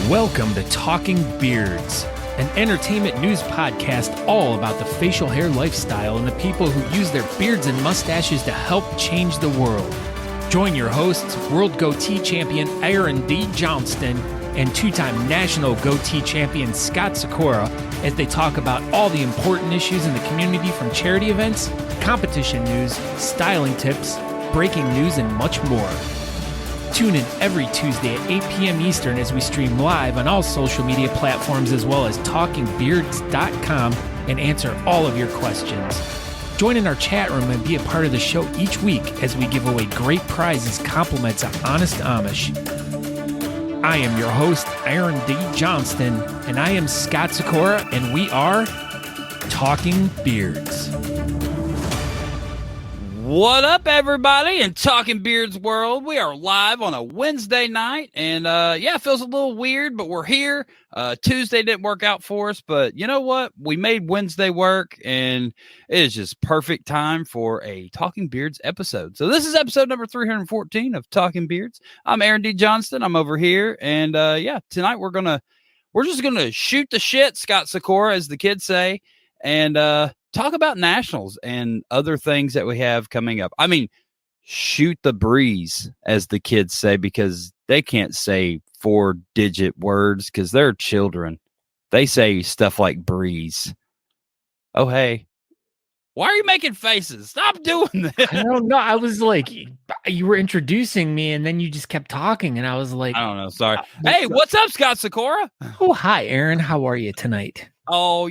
Welcome to Talking Beards, an entertainment news podcast all about the facial hair lifestyle and the people who use their beards and mustaches to help change the world. Join your hosts, World Goatee Champion Aaron D. Johnston and two-time National Goatee Champion Scott Sikora as they talk about all the important issues in the community, from charity events, competition news, styling tips, breaking news, and much more. Tune in every Tuesday at 8 p.m. Eastern as we stream live on all social media platforms as well as talkingbeards.com and answer all of your questions. Join in our chat room and be a part of the show each week as we give away great prizes, compliments of Honest Amish. I am your host, Aaron D. Johnston, and I am Scott Sikora, and we are Talking Beards. What up, everybody, in Talking Beards world? We are live on a Wednesday night, and it feels a little weird, but we're here. Tuesday didn't work out for us, but you know what? We made Wednesday work, and it is just perfect time for a Talking Beards episode. So this is episode number 314 of Talking Beards. I'm Aaron D. Johnston. I'm over here, and tonight we're just gonna shoot the shit, Scott Sikora, as the kids say, and talk about nationals and other things that we have coming up. I mean, shoot the breeze, as the kids say, because they can't say 4-digit words because they're children. They say stuff like breeze. Oh, hey. Why are you making faces? Stop doing this. I don't know. I was like, you were introducing me and then you just kept talking and I was like, I don't know. Sorry. Hey, what's up, Scott Sikora? Oh, hi, Aaron. How are you tonight? Oh,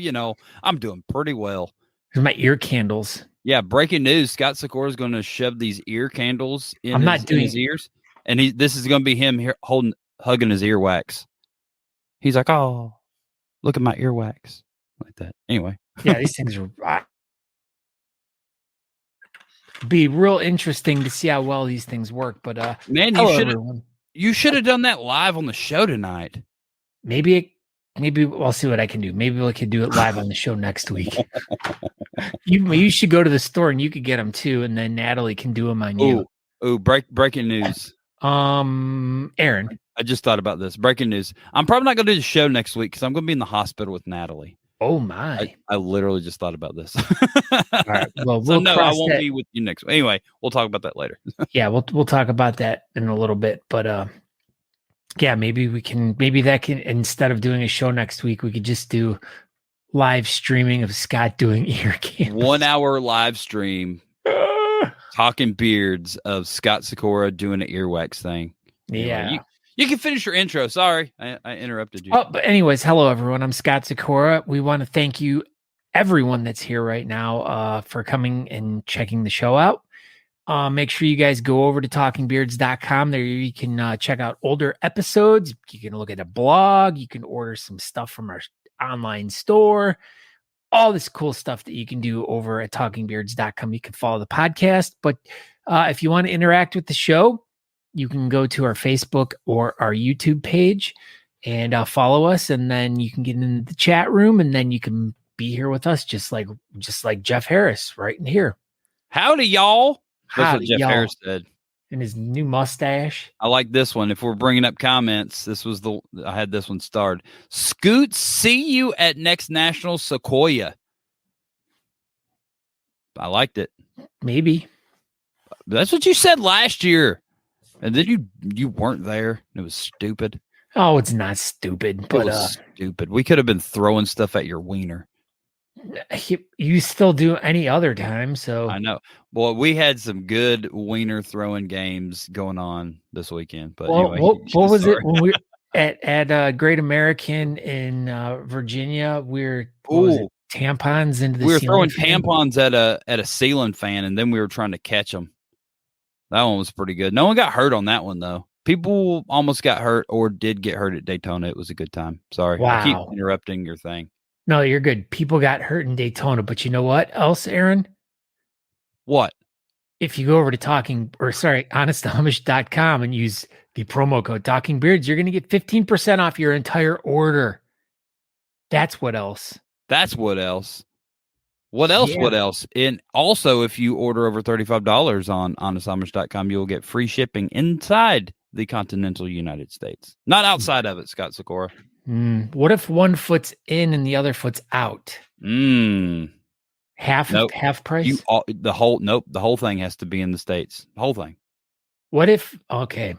I'm doing pretty well. Here's my ear candles. Yeah, breaking news. Scott Sikora is going to shove these ear candles in his ears. And this is going to be him here hugging his earwax. He's like, oh, look at my earwax. Like that. Anyway. Yeah, these things are be real interesting to see how well these things work. But man, you should have done that live on the show tonight. Maybe I'll see what I can do. Maybe we could do it live on the show next week. You should go to the store and you could get them too, and then Natalie can do them on you. Ooh, breaking news. Aaron, I just thought about this. Breaking news. I'm probably not going to do the show next week because I'm going to be in the hospital with Natalie. Oh my! I literally just thought about this. All right. Well, I won't be with you next week. Anyway, we'll talk about that later. Yeah, we'll talk about that in a little bit, but yeah, maybe that can, instead of doing a show next week, we could just do live streaming of Scott doing ear candles. 1 hour live stream, Talking Beards of Scott Sikora doing an earwax thing. Yeah. Anyway, you can finish your intro. Sorry, I interrupted you. Oh, but anyways, hello everyone. I'm Scott Sikora. We want to thank you, everyone that's here right now, for coming and checking the show out. Make sure you guys go over to talkingbeards.com. There you can check out older episodes. You can look at a blog. You can order some stuff from our online store. All this cool stuff that you can do over at talkingbeards.com. You can follow the podcast. But if you want to interact with the show, you can go to our Facebook or our YouTube page and follow us. And then you can get into the chat room, and then you can be here with us just like Jeff Harris right in here. Howdy, y'all. That's what Jeff Harris said. And his new mustache. I like this one. If we're bringing up comments, I had this one starred. Scoot, see you at next National Sequoia. I liked it. Maybe. That's what you said last year. And then you weren't there. It was stupid. Oh, it's not stupid. But it was stupid. We could have been throwing stuff at your wiener. You still do any other time, so I know. Well, we had some good wiener throwing games going on this weekend. But anyway, what was it when we at Great American in Virginia? Tampons into the we were ceiling throwing fan? tampons at a ceiling fan, and then we were trying to catch them. That one was pretty good. No one got hurt on that one though. People almost got hurt or did get hurt at Daytona. It was a good time. Sorry, wow. I keep interrupting your thing. No, you're good. People got hurt in Daytona, but you know what else, Aaron? What? If you go over to honestamish.com and use the promo code Talking Beards, you're going to get 15% off your entire order. That's what else. What else? Yeah. What else? And also, if you order over $35 on honestamish.com, you'll get free shipping inside the continental United States, not outside of it, Scott Sikora. What if one foot's in and the other foot's out? Half price? The whole thing has to be in the States. The whole thing. What if, okay.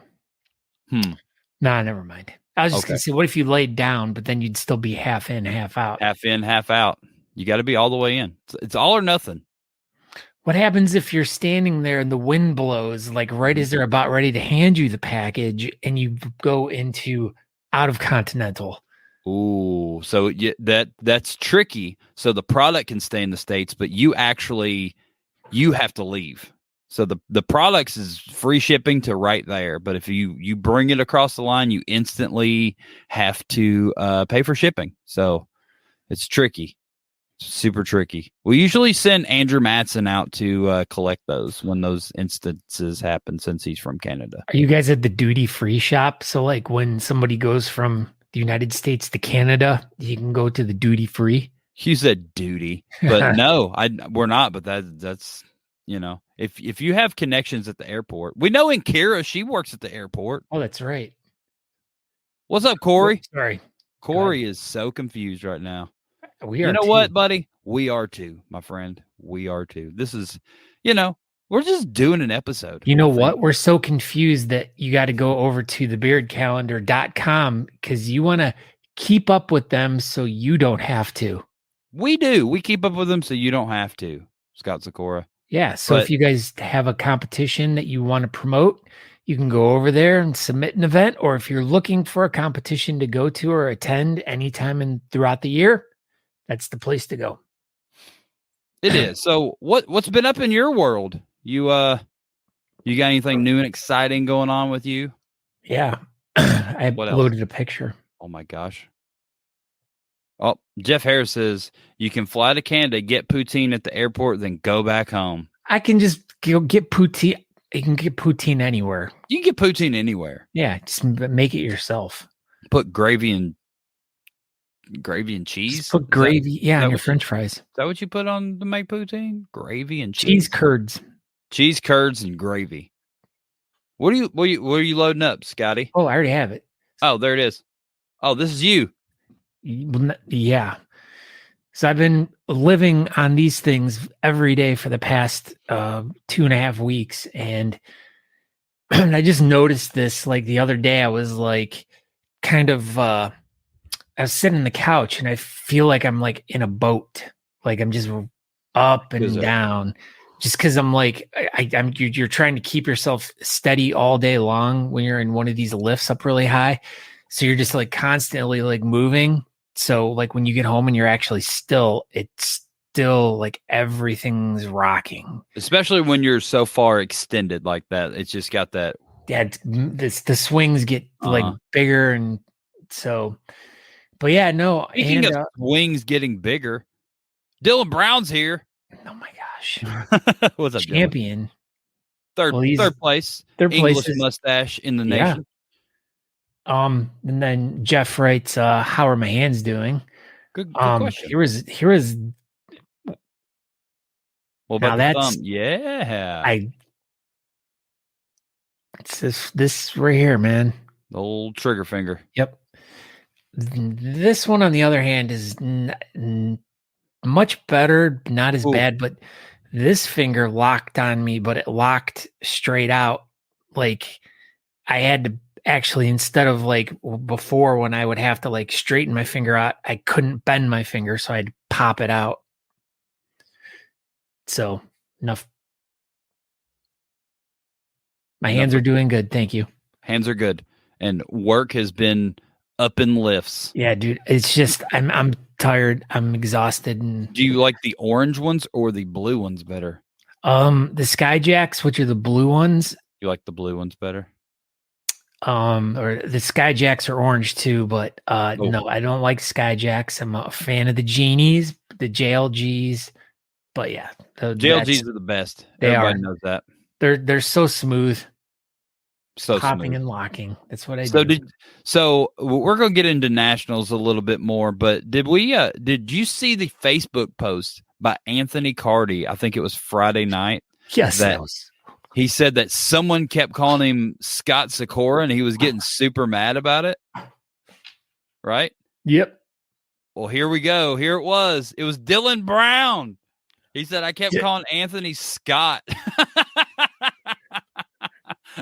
Nah, never mind. I was just going to say, what if you laid down, but then you'd still be half in, half out? Half in, half out. You got to be all the way in. It's all or nothing. What happens if you're standing there and the wind blows, like right as they're about ready to hand you the package and you go into out of continental? Ooh, so that's tricky. So the product can stay in the States, but you have to leave. So the products is free shipping to right there. But if you bring it across the line, you instantly have to pay for shipping. So it's tricky. Super tricky. We usually send Andrew Matson out to collect those when those instances happen, since he's from Canada. Are you guys at the duty free shop? So like when somebody goes from the United States to Canada, you can go to the duty free. You said duty, but no, we're not. But that's if you have connections at the airport, we know in Kira, she works at the airport. Oh, that's right. What's up, Corey? Sorry, Corey is so confused right now. We are. You know what, buddy? We are too, my friend. We are too. This is, we're just doing an episode. You know what? We're so confused that you got to go over to thebeardcalendar.com because you want to keep up with them so you don't have to. We do. We keep up with them so you don't have to, Scott Sikora. Yeah. So if you guys have a competition that you want to promote, you can go over there and submit an event. Or if you're looking for a competition to go to or attend anytime throughout the year, that's the place to go. It is. So what's been up in your world? You got anything new and exciting going on with you? Yeah. I loaded a picture. Oh my gosh. Oh, Jeff Harris says you can fly to Canada, get poutine at the airport, then go back home. I can just go get poutine. You can get poutine anywhere. You can get poutine anywhere. Yeah, just make it yourself. Put gravy and cheese. Just put gravy, on your French fries. Is that what you put on to make poutine? Gravy and cheese. Cheese curds and gravy. What are you loading up, Scotty? Oh, I already have it. Oh, there it is. Oh, this is you. Yeah. So I've been living on these things every day for the past 2.5 weeks. And I just noticed this like the other day. I was like I was sitting on the couch and I feel like I'm like in a boat. Like I'm just up and down just because I'm like, you're trying to keep yourself steady all day long when you're in one of these lifts up really high. So you're just like constantly like moving. So like when you get home and you're actually still, it's still like everything's rocking. Especially when you're so far extended like that. It's just got that. Yeah. The swings get like bigger. And so, but yeah, no. Speaking of swings getting bigger, Dylan Brown's here. Oh my gosh. What's up, champion? Dylan? Third place. English mustache in the nation. And then Jeff writes, how are my hands doing? Good question. Here was what about the thumb? Yeah. It's this right here, man. The old trigger finger. Yep. This one, on the other hand, is much better, not as bad, but this finger locked on me, but it locked straight out. Like I had to actually, instead of like before when I would have to like straighten my finger out, I couldn't bend my finger, so I'd pop it out. So enough. My hands are doing good. Thank you. Hands are good. And work has been up in lifts. Yeah, dude. It's just, I'm tired. I'm exhausted. And do you like the orange ones or the blue ones better? The Skyjacks, which are the blue ones. You like the blue ones better? Or the Skyjacks are orange too, but no, I don't like Skyjacks. I'm a fan of the Genies, the JLGs. But yeah, the JLGs are the best. Everybody knows that. They're so smooth. So popping smooth. And locking. That's what I do. So we're gonna get into nationals a little bit more, but did you see the Facebook post by Anthony Cardi? I think it was Friday night. Yes, He said that someone kept calling him Scott Sikora, and he was getting super mad about it. Right? Yep. Well, here we go. Here it was. It was Dylan Brown. He said, I kept calling Anthony Scott.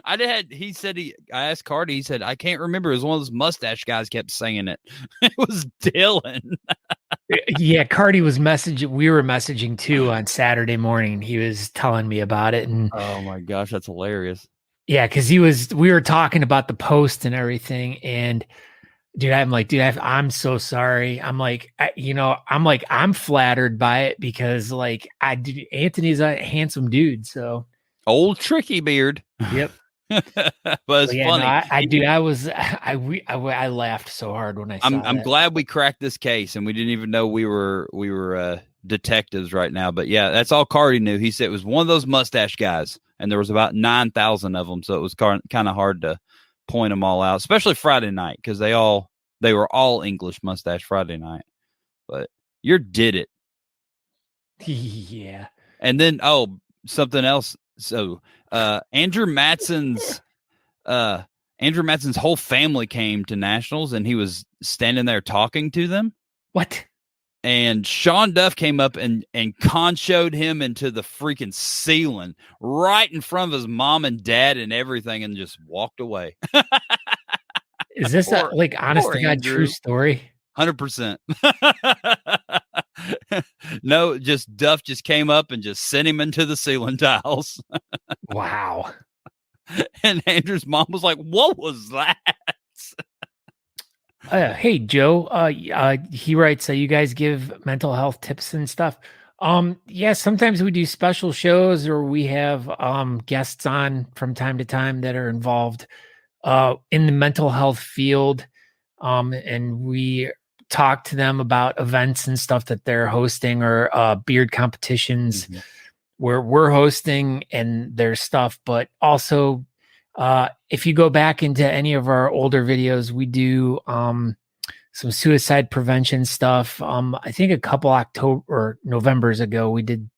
I asked Cardi, he said, I can't remember. It was one of those mustache guys kept saying it. It was Dylan. Yeah, Cardi was messaging. We were messaging too on Saturday morning. He was telling me about it. And oh my gosh, that's hilarious. Yeah, because we were talking about the post and everything. And dude, I'm so sorry. I'm like, I'm flattered by it because Anthony's a handsome dude. So old tricky beard. Yep. But it's funny. I laughed so hard when I saw that. I'm glad we cracked this case and we didn't even know we were detectives right now. But yeah, that's all Cardi knew. He said it was one of those mustache guys, and there was about 9,000 of them, so it was kind of hard to point them all out, especially Friday night because they were all English mustache Friday night. But you did it. Yeah. And then something else. So Andrew Matson's whole family came to nationals, and he was standing there talking to them. What? And Sean Duff came up and conchoed him into the freaking ceiling right in front of his mom and dad and everything, and just walked away. Is this a honest to God true story? 100%. No, just Duff just came up and just sent him into the ceiling tiles. Wow. And Andrew's mom was like, what was that? Hey, Joe, he writes, you guys give mental health tips and stuff. Yeah, sometimes we do special shows or we have guests on from time to time that are involved in the mental health field. And we talk to them about events and stuff that they're hosting or beard competitions where we're hosting and their stuff. But also, if you go back into any of our older videos, we do some suicide prevention stuff. I think a couple October or Novembers ago, we did,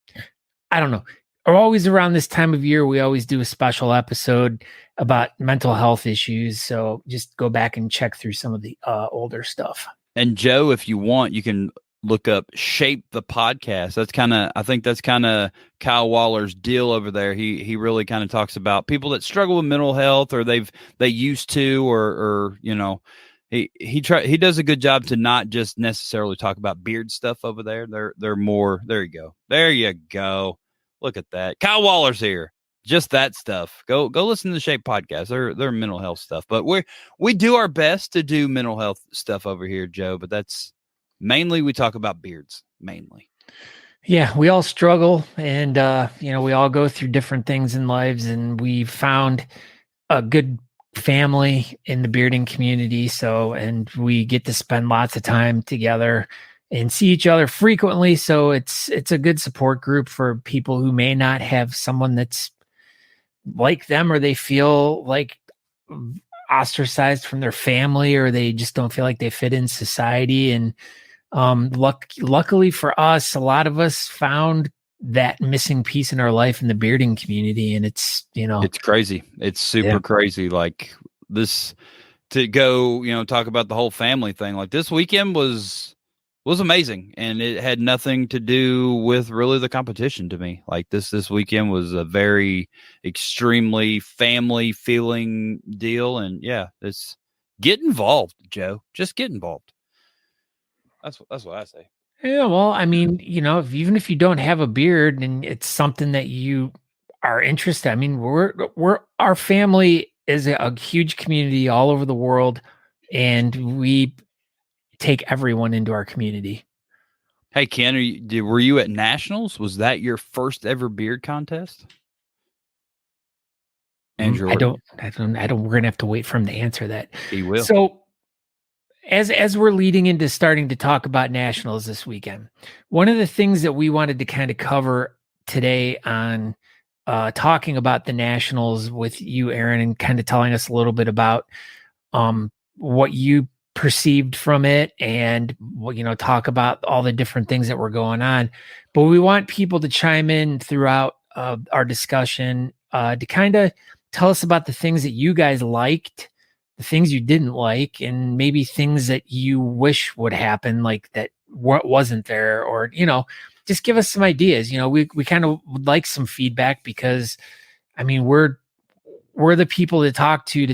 I don't know, or always around this time of year, we always do a special episode about mental health issues. So just go back and check through some of the older stuff. And Joe, if you want, you can look up Shape the Podcast. I think that's kind of Kyle Waller's deal over there. He really kind of talks about people that struggle with mental health or they used to, or you know, he does a good job to not just necessarily talk about beard stuff over there. They're more, there you go. Look at that. Kyle Waller's here. Just that stuff. Go listen to the Shape Podcast. They're mental health stuff, but we do our best to do mental health stuff over here, Joe, but that's mainly we talk about beards mainly. Yeah, we all struggle and we all go through different things in lives, and we found a good family in the bearding community. And we get to spend lots of time together and see each other frequently. So it's a good support group for people who may not have someone that's like them, or they feel like ostracized from their family, or they just don't feel like they fit in society. And luckily for us, a lot of us found that missing piece in our life in the bearding community. And it's crazy. It's super crazy. Like this, to go, talk about the whole family thing. Like this weekend was amazing, and it had nothing to do with really the competition to me. Like this weekend was a very extremely family feeling deal. And yeah, it's get involved, Joe. Just get involved. That's what I say. Yeah, well, I mean, even if you don't have a beard and it's something that you are interested, I mean, our family is a huge community all over the world, and we take everyone into our community. Hey, Ken, were you at nationals? Was that your first ever beard contest? Andrew, I don't. We're gonna have to wait for him to answer that. He will. So, as we're leading into starting to talk about nationals this weekend, one of the things that we wanted to kind of cover today on talking about the nationals with you, Aaron, and kind of telling us a little bit about what you perceived from it, and talk about all the different things that were going on. But we want people to chime in throughout our discussion to kind of tell us about the things that you guys liked, the things you didn't like, and maybe things that you wish would happen, like that wasn't there, or, just give us some ideas. We kind of would like some feedback because, I mean, we're the people to talk to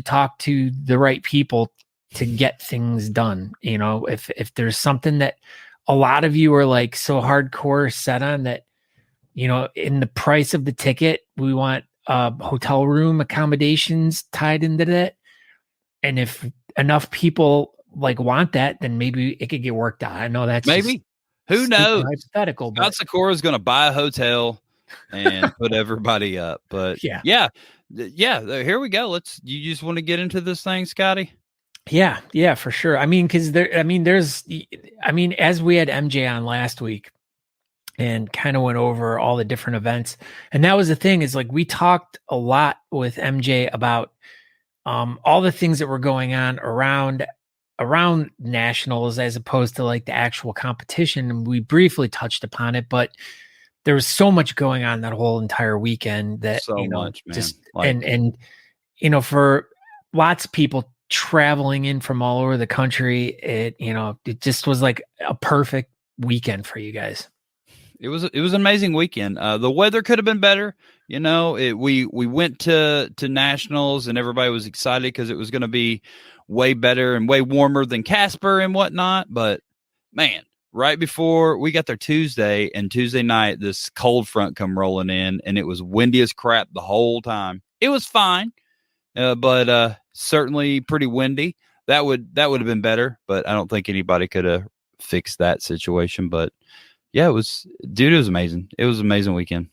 the right people to get things done. If there's something that a lot of you are like so hardcore set on that, in the price of the ticket, we want hotel room accommodations tied into that. And if enough people like want that, then maybe it could get worked out. I know that's maybe. Who knows? Hypothetical. Scott Sikora is going to buy a hotel and put everybody up. But yeah. Here we go. You just want to get into this thing, Scotty? Yeah, for sure. I mean, because as we had MJ on last week and kind of went over all the different events, and that was the thing, is like we talked a lot with MJ about all the things that were going on around nationals as opposed to like the actual competition. And we briefly touched upon it, but there was so much going on that whole entire weekend that much, man. Just and for lots of people traveling in from all over the country, it just was like a perfect weekend for you guys. It was an amazing weekend. The weather could have been better. We went to nationals and everybody was excited because it was going to be way better and way warmer than Casper and whatnot. But man, right before we got there Tuesday night, this cold front come rolling in and it was windy as crap the whole time. It was fine, but certainly pretty windy. That would have been better, but I don't think anybody could have fixed that situation. But yeah, it was amazing. It was an amazing weekend.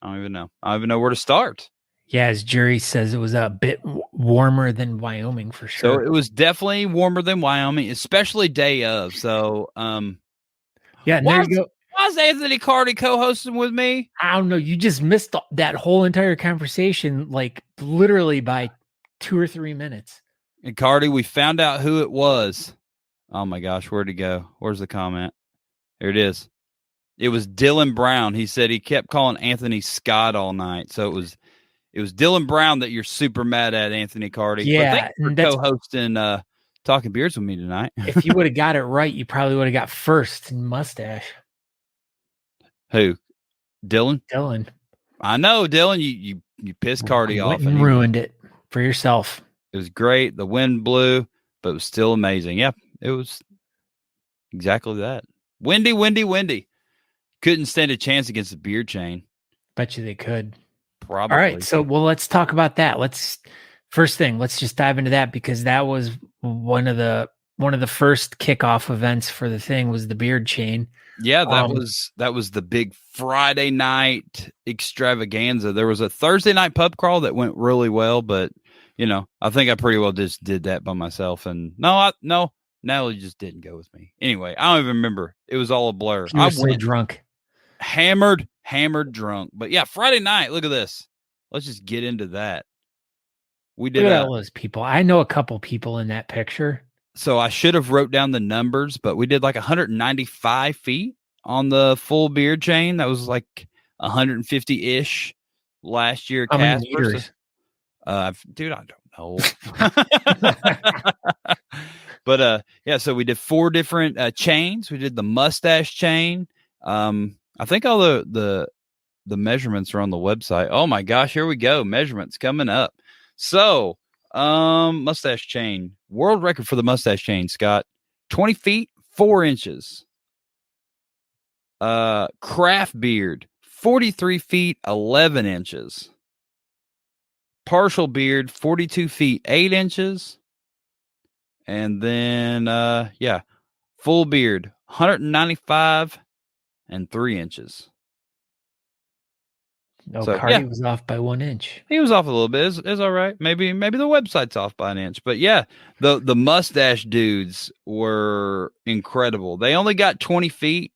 I don't even know where to start. Yeah, as Jerry says, it was a bit warmer than Wyoming for sure. So it was definitely warmer than Wyoming, especially day of. So, yeah, and there you go. Why is Anthony Carty co-hosting with me? I don't know. You just missed that whole entire conversation, like literally by 2 or 3 minutes. And Carty, we found out who it was. Oh my gosh, where'd it go? Where's the comment? Here it is. It was Dylan Brown. He said he kept calling Anthony Scott all night. So it was Dylan Brown that you're super mad at, Anthony Carty. Yeah, but thanks for co-hosting Talking Beards with me tonight. If you would have got it right, you probably would have got first in Mustache. Who? Dylan? Dylan. I know, Dylan. You pissed Carty off and ruined it for yourself. It was great. The wind blew, but it was still amazing. Yeah, it was exactly that. Windy. Couldn't stand a chance against the beard chain. Bet you they could. Probably. All right. So, let's talk about that. Let's just dive into that because that was one of the first kickoff events for the thing was the beard chain. Yeah, that was the big Friday night extravaganza. There was a Thursday night pub crawl that went really well, but I think I pretty well just did that by myself. And Natalie just didn't go with me. Anyway, I don't even remember. It was all a blur. I was so drunk. Hammered drunk. But yeah, Friday night, look at this. Let's just get into that. We did all those people. I know a couple people in that picture. So I should have wrote down the numbers, but we did like 195 feet on the full beard chain. That was like 150-ish last year. How many meters? Dude, I don't know. But yeah, so we did 4 different chains. We did the mustache chain. I think all the measurements are on the website. Oh my gosh, here we go. Measurements coming up. So, mustache chain. World record for the mustache chain, Scott. 20 feet, 4 inches. Craft beard, 43 feet, 11 inches. Partial beard, 42 feet, 8 inches. And then, full beard, 195 and 3 inches. No, so, Cardi was off by 1 inch. He was off a little bit. It's all right. Maybe the website's off by an inch. But yeah, the mustache dudes were incredible. They only got 20 feet,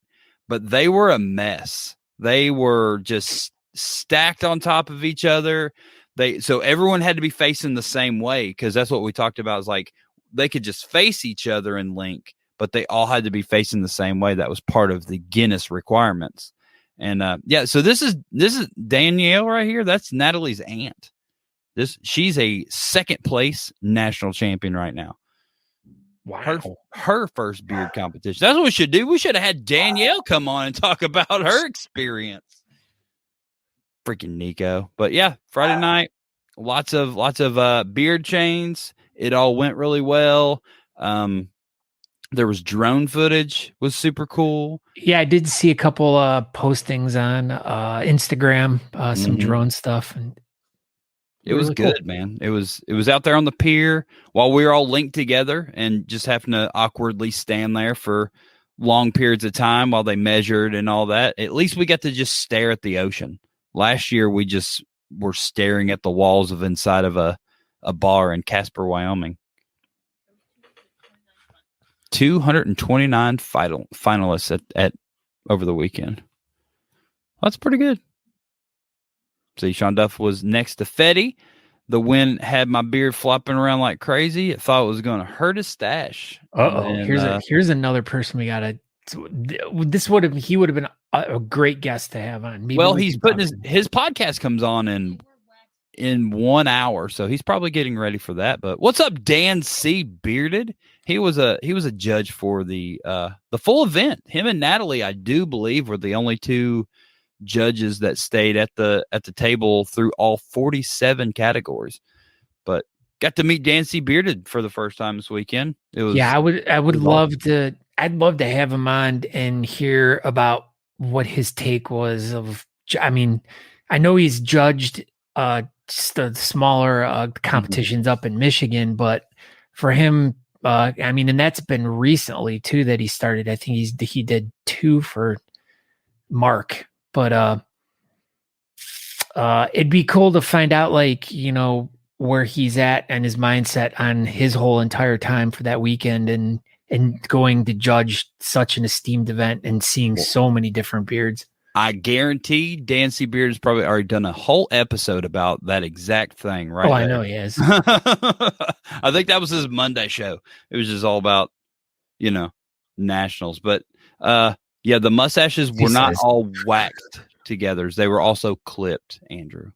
but they were a mess. They were just stacked on top of each other. So everyone had to be facing the same way because that's what we talked about. Is like they could just face each other and link, but they all had to be facing the same way. That was part of the Guinness requirements. And so this is Danielle right here. That's Natalie's aunt. She's a second place national champion right now. Wow. Her first beard competition. That's what we should do. We should have had Danielle come on and talk about her experience. Freaking Nico. But yeah, Friday night, lots of beard chains. It all went really well. There was drone footage, was super cool. Yeah, I did see a couple postings on Instagram, some drone stuff, and it was really good, cool. Man. It was out there on the pier while we were all linked together and just having to awkwardly stand there for long periods of time while they measured and all that. At least we got to just stare at the ocean. Last year, we just were staring at the walls of inside of a bar in Casper, Wyoming. 229 finalists at over the weekend. That's pretty good. See, Sean Duff was next to Fetty. The wind had my beard flopping around like crazy. It thought it was going to hurt his stash. Here's another person we got to. He would have been a great guest to have on. Maybe he's putting his podcast comes on in 1 hour, so he's probably getting ready for that. But what's up, Dan C. Bearded? He was a judge for the full event. Him and Natalie, I do believe, were the only two judges that stayed at the table through all 47 categories. But got to meet Dan C. Bearded for the first time this weekend. I would love to. I'd love to have him on and hear about what his take was of. I mean, I know he's judged just the smaller competitions up in Michigan, but for him, and that's been recently too that he started. I think he did 2 for Mark, but it'd be cool to find out, like, where he's at and his mindset on his whole entire time for that weekend and going to judge such an esteemed event and seeing so many different beards. I guarantee Dan C. Beard has probably already done a whole episode about that exact thing, right? Oh, I know he is. I think that was his Monday show. It was just all about, nationals. But the mustaches were not all waxed together. They were also clipped, Andrew.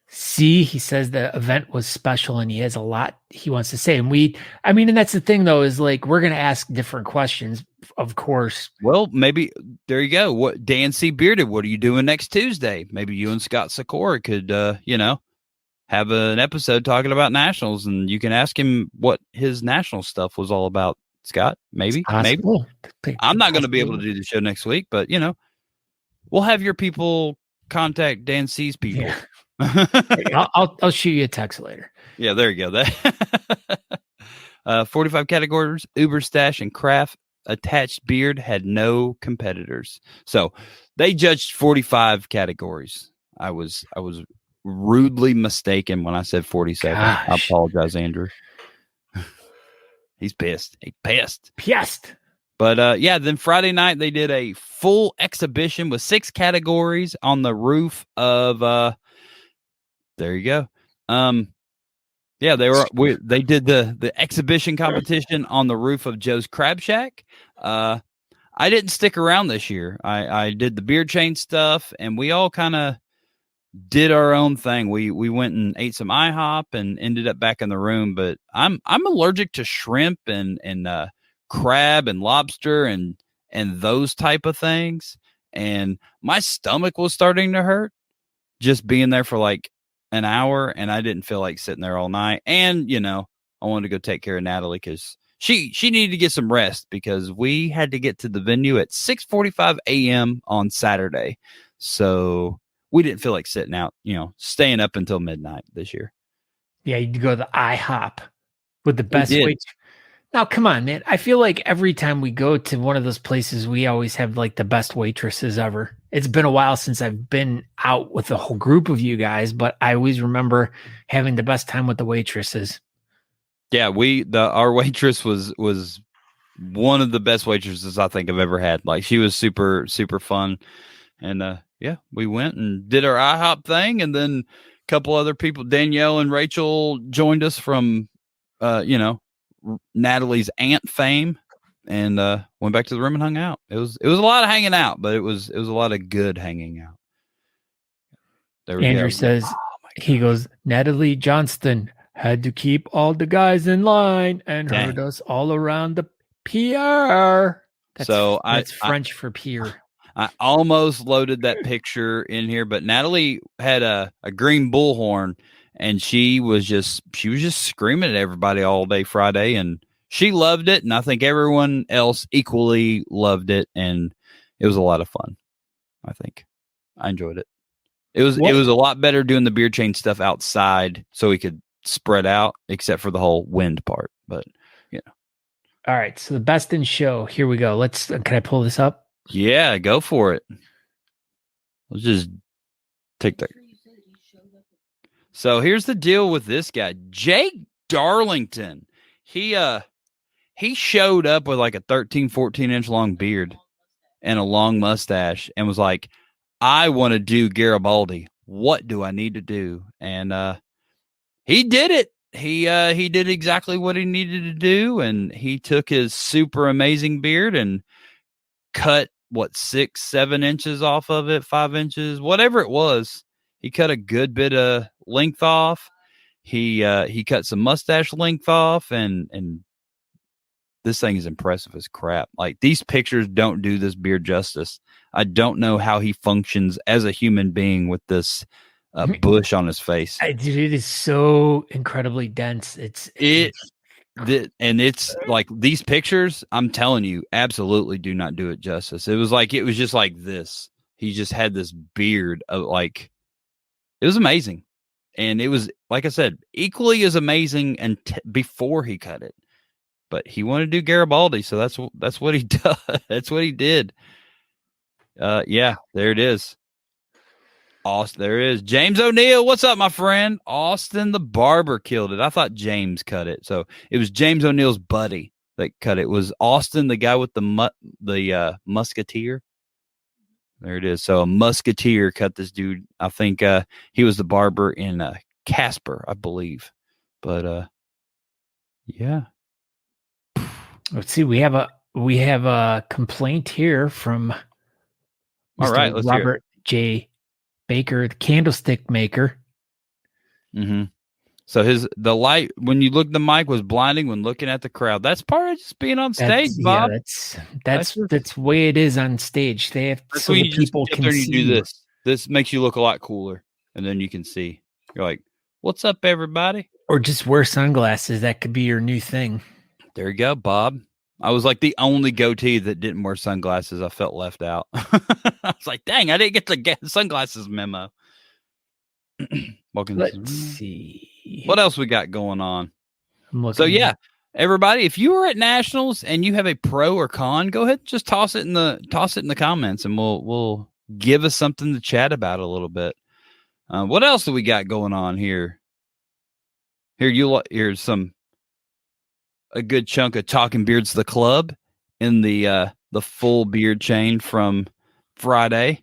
See, he says the event was special and he has a lot he wants to say. And that's the thing though, is like, we're going to ask different questions, of course. Well, maybe there you go. What Dan C. Bearded, what are you doing next Tuesday? Maybe you and Scott Sikora could, have an episode talking about nationals and you can ask him what his national stuff was all about. Scott, maybe. I'm not going to be able to do the show next week, but we'll have your people contact Dan C's people. Yeah. I'll shoot you a text later. Yeah, there you go. That 45 categories, Uber Stash and Craft attached beard had no competitors. So they judged 45 categories. I was rudely mistaken when I said 47. Gosh. I apologize, Andrew. He's pissed. Pissed. But then Friday night they did a full exhibition with 6 categories on the roof of there you go. They did the exhibition competition on the roof of Joe's Crab Shack. I didn't stick around this year. I did the beard chain stuff, and we all kind of did our own thing. We went and ate some IHOP and ended up back in the room. But I'm allergic to shrimp and crab and lobster and those type of things, and my stomach was starting to hurt just being there for like an hour, and I didn't feel like sitting there all night. And I wanted to go take care of Natalie because she needed to get some rest because we had to get to the venue at 6:45 a.m. on Saturday, so we didn't feel like sitting out, staying up until midnight this year. Yeah, you'd go to the IHOP with the best wait. Now, come on, man. I feel like every time we go to one of those places, we always have like the best waitresses ever. It's been a while since I've been out with a whole group of you guys, but I always remember having the best time with the waitresses. Yeah, our waitress was one of the best waitresses I think I've ever had. Like, she was super, super fun. And we went and did our IHOP thing, and then a couple other people, Danielle and Rachel, joined us from Natalie's aunt fame. and went back to the room and hung out. It was a lot of hanging out, but it was a lot of good hanging out. There we Andrew go. says, he goes, Natalie Johnston had to keep all the guys in line and herd us all around the pier. That's French for pier. I almost loaded that picture in here, but Natalie had a green bullhorn, and she was just screaming at everybody all day Friday, and she loved it, and I think everyone else equally loved it, and it was a lot of fun. I think I enjoyed it. It was a lot better doing the beer chain stuff outside, so we could spread out, except for the whole wind part. But all right, so the best in show. Here we go. Can I pull this up? Yeah, go for it. Let's just take that. So here's the deal with this guy, Jake Darlington. He showed up with like a 13, 14-inch long beard and a long mustache and was like, I want to do Garibaldi. What do I need to do? And he did it. He did exactly what he needed to do, and he took his super amazing beard and cut 6, 7 inches off of it, 5 inches, whatever it was. He cut a good bit of length off. He cut some mustache length off, and this thing is impressive as crap. Like, these pictures don't do this beard justice. I don't know how he functions as a human being with this bush on his face. Dude, it is so incredibly dense. And it's like these pictures, I'm telling you, absolutely do not do it justice. It was just like this. He just had this beard of it was amazing. And it was, like I said, equally as amazing and before he cut it. But he wanted to do Garibaldi, so that's what he does. That's what he did. Yeah, there it is. Austin, there it is. James O'Neill, what's up, my friend? Austin the barber killed it. I thought James cut it, so it was James O'Neill's buddy that cut it. It was Austin, the guy with the musketeer. There it is. So a musketeer cut this dude. I think he was the barber in Casper, I believe. But yeah. Let's see. We have a complaint here from All right, let's Robert J. Baker, the candlestick maker. Mm-hmm. So the light, when you look, the mic was blinding when looking at the crowd. That's part of just being on stage, Bob. Yeah, that's the way it is on stage. They have so the people can see. You do this. This makes you look a lot cooler, and then you can see. You're like, "What's up, everybody?" Or just wear sunglasses. That could be your new thing. There you go, Bob. I was like the only goatee that didn't wear sunglasses. I felt left out. I was like, dang, I didn't get the sunglasses memo. Let's see. What else we got going on? So, yeah, everybody, if you were at Nationals and you have a pro or con, go ahead and just toss it in the comments, and we'll give us something to chat about a little bit. What else do we got going on here? Here's a good chunk of Talking Beards the Club in the full beard chain from Friday.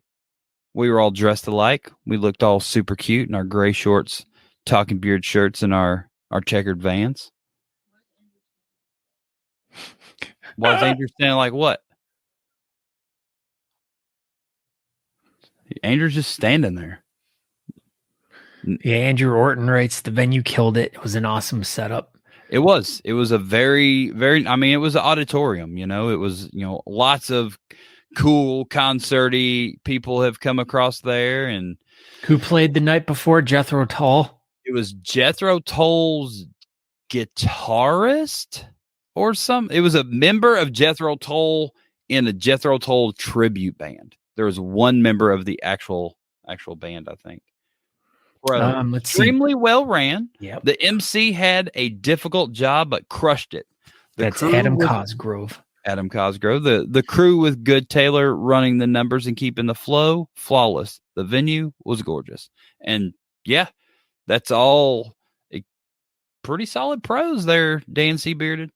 We were all dressed alike. We looked all super cute in our gray shorts, Talking Beard shirts, and our checkered Vans. Why is Andrew standing like what? Andrew's just standing there. Yeah, Andrew Orton writes, the venue killed it. It was an awesome setup. It was a very, very, I mean, it was an auditorium, it was, lots of cool concerty people have come across there. And who played the night before? Jethro Tull. It was Jethro Tull's guitarist it was a member of Jethro Tull in a Jethro Tull tribute band. There was one member of the actual band, I think. Extremely well ran. Yep. The MC had a difficult job, but crushed it. That's Adam Cosgrove. Adam Cosgrove. The crew with Good Taylor running the numbers and keeping the flow flawless. The venue was gorgeous. And yeah, that's all pretty solid pros there, Dan C. Bearded.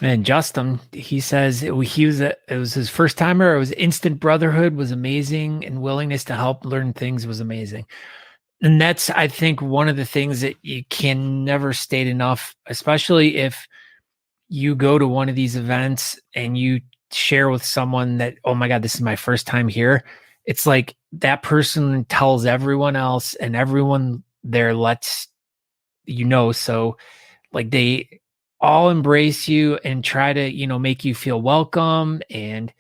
And Justin, he says it was his first timer. It was instant brotherhood was amazing, and willingness to help learn things was amazing. And that's, I think, one of the things that you can never state enough, especially if you go to one of these events and you share with someone that, oh my God, this is my first time here. It's like that person tells everyone else and everyone there lets you know. So like they all embrace you and try to, make you feel welcome and,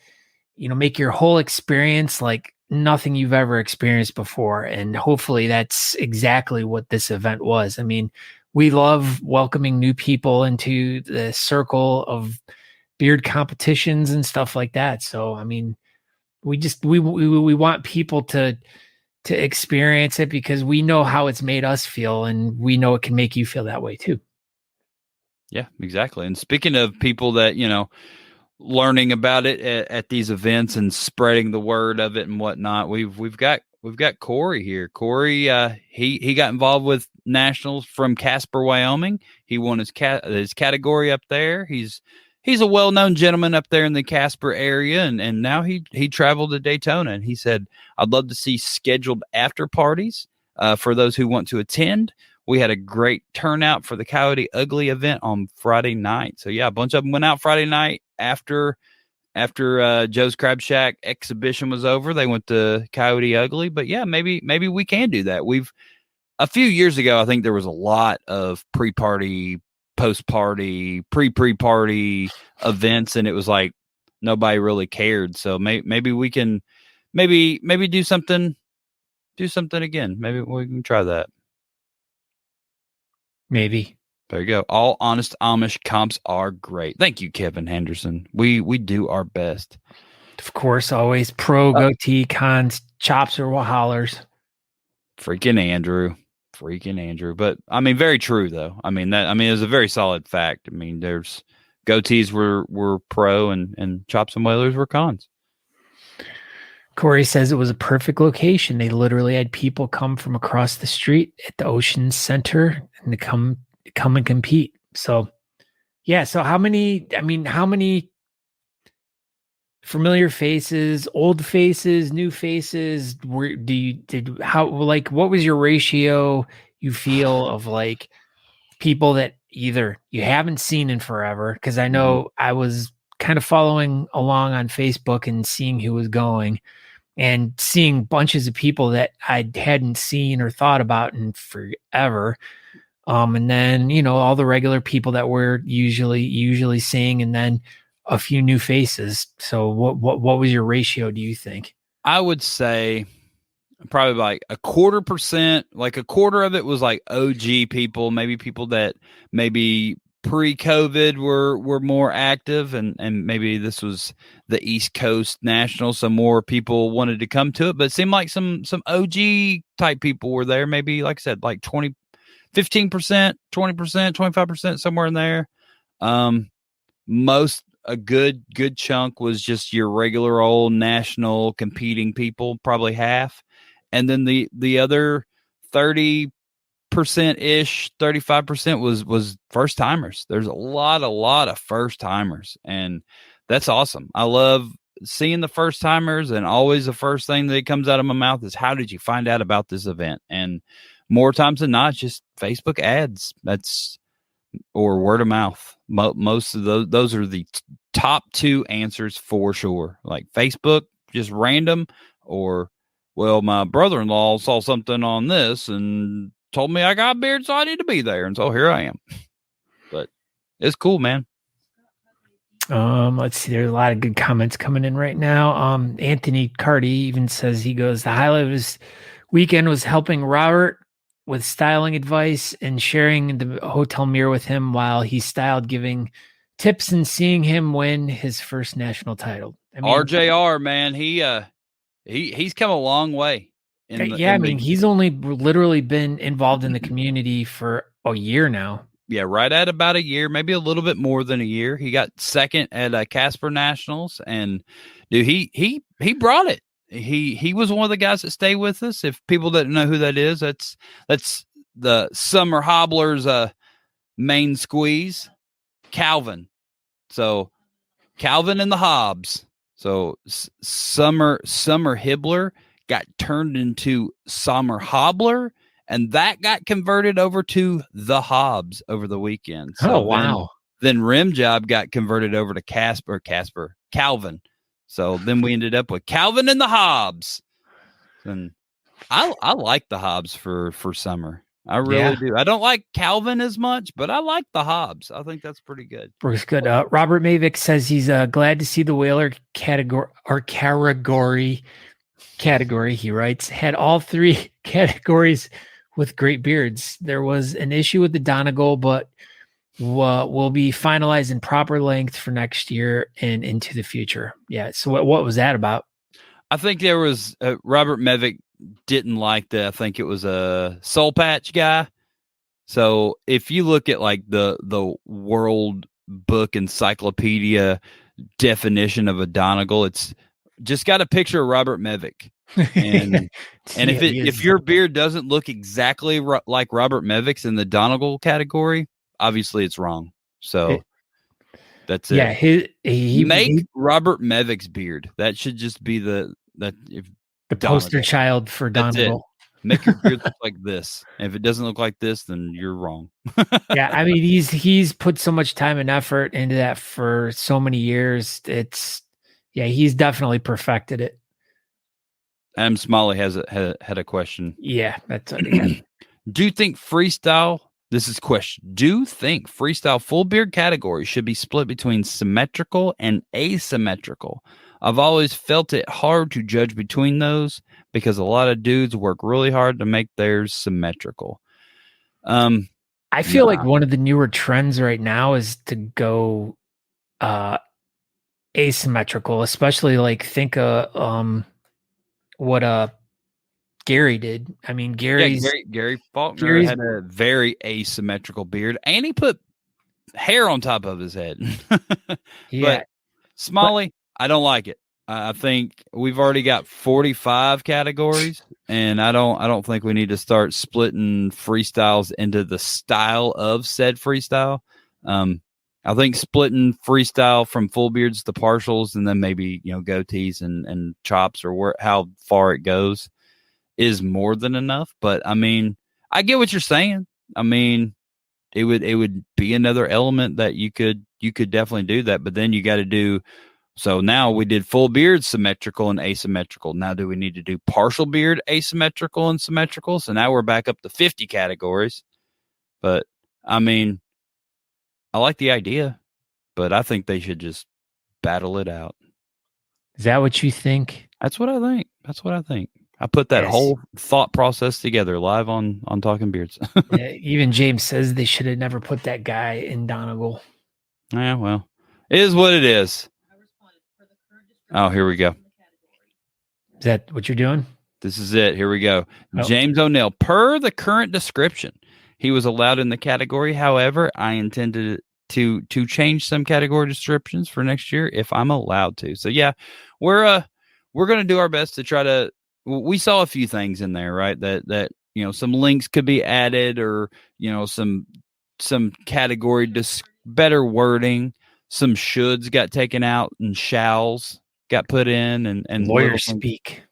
make your whole experience like nothing you've ever experienced before. And hopefully that's exactly what this event was. I mean, we love welcoming new people into the circle of beard competitions and stuff like that. So, I mean, we want people to experience it because we know how it's made us feel and we know it can make you feel that way too. Yeah, exactly. And speaking of people that, learning about it at these events and spreading the word of it and whatnot, we've got Corey here. Corey, he got involved with nationals from Casper, Wyoming. He won his category up there. He's a well-known gentleman up there in the Casper area, and now he traveled to Daytona, and he said, I'd love to see scheduled after parties for those who want to attend. We had a great turnout for the Coyote Ugly event on Friday night. So yeah, a bunch of them went out Friday night after Joe's Crab Shack exhibition was over. They went to Coyote Ugly, but yeah, maybe we can do that. A few years ago, I think there was a lot of pre-party, post-party, pre-party events, and it was like nobody really cared. So maybe we can maybe do something again. Maybe we can try that. Maybe. There you go. All honest Amish comps are great. Thank you, Kevin Henderson. We do our best. Of course, always pro goatee, cons, chops or hollers. Freaking Andrew. But I mean, very true though. I mean, it's a very solid fact. I mean, there's goatees were pro and chops and whalers were cons. Corey says it was a perfect location. They literally had people come from across the street at the Ocean Center and to come and compete. So, yeah. So how many familiar faces, old faces, new faces what was your ratio you feel of like people that either you haven't seen in forever? Cause I know I was kind of following along on Facebook and seeing who was going, and seeing bunches of people that I hadn't seen or thought about in forever. And then, all the regular people that we're usually seeing, and then a few new faces. So what was your ratio, do you think? I would say probably like 0.25%, like a quarter of it was like OG people, maybe people that maybe pre-COVID were more active, and maybe this was the East Coast National, so more people wanted to come to it, but it seemed like some OG type people were there, maybe like I said, like 15%, 20%, 25%, somewhere in there. A good chunk was just your regular old national competing people, probably half, and then the other 30% ish, 35% was first timers. There's a lot of first timers, and that's awesome. I love seeing the first timers, and always the first thing that comes out of my mouth is, how did you find out about this event? And more times than not, just Facebook ads. Or word of mouth. Most of those are the top two answers for sure. Like Facebook, just random, or, well, my brother-in-law saw something on this and told me I got a beard, so I need to be there. And so here I am. But it's cool, man. Let's see. There's a lot of good comments coming in right now. Anthony Cardi even says, he goes, the highlight of his weekend was helping Robert with styling advice and sharing the hotel mirror with him while he styled, giving tips and seeing him win his first national title. I mean, RJR, man, he's come a long way. He's only literally been involved in the community for a year now. Yeah, right at about a year, maybe a little bit more than a year. He got second at Casper Nationals, and dude, he brought it. He was one of the guys that stayed with us. If people didn't know who that is, that's the Summer Hobblers main squeeze, Calvin. So Calvin and the Hobbs. So Summer Hibbler got turned into Summer Hobbler, and that got converted over to the Hobbs over the weekend. So wow. Then Rim Job got converted over to Calvin. So then we ended up with Calvin and the Hobbs. And I like the Hobbs for summer. I really do. I don't like Calvin as much, but I like the Hobbs. I think that's pretty good. Works good. Robert Mavick says he's glad to see the Whaler category. He writes, had all three categories with great beards. There was an issue with the Donegal, but will be finalized in proper length for next year and into the future. Yeah. So what was that about? I think there was Robert Mavick didn't like I think it was a soul patch guy. So if you look at like the World Book Encyclopedia definition of a Donegal, it's just got a picture of Robert Mavick. And if your beard doesn't look exactly like Robert Mavick's in the Donegal category, obviously it's wrong. So that's it. Yeah, he Robert Mavick's beard. That should just be the poster child for Donegal. Make your beard look like this. And if it doesn't look like this, then you're wrong. Yeah, I mean he's put so much time and effort into that for so many years. He's definitely perfected it. Adam Smalley had a question. Yeah, that's what again. Do you think freestyle? This is a question. Do you think freestyle full beard category should be split between symmetrical and asymmetrical? I've always felt it hard to judge between those because a lot of dudes work really hard to make theirs symmetrical. I feel like one of the newer trends right now is to go asymmetrical, especially like think what Gary did. I mean, Gary Faulkner had a very asymmetrical beard, and he put hair on top of his head. Yeah, but Smalley, I don't like it. I think we've already got 45 categories, and I don't think we need to start splitting freestyles into the style of said freestyle. I think splitting freestyle from full beards to partials, and then maybe goatees and chops or how far it goes is more than enough. But I mean, I get what you're saying. I mean, it would be another element that you could definitely do that. But then you got to do. So now we did full beard symmetrical and asymmetrical. Now do we need to do partial beard asymmetrical and symmetrical? So now we're back up to 50 categories. But I mean, I like the idea, but I think they should just battle it out. Is that what you think? That's what I think. I put that whole thought process together live on Talking Beards. Yeah, even James says they should have never put that guy in Donegal. Yeah, well, it is what it is. Oh, here we go. Is that what you're doing? This is it. Here we go. Oh. James O'Neill. Per the current description, he was allowed in the category. However, I intended to change some category descriptions for next year if I'm allowed to. So yeah, we're going to do our best to try to. We saw a few things in there, right? That some links could be added, or some category better wording. Some shoulds got taken out and shalls got put in, and lawyer speak.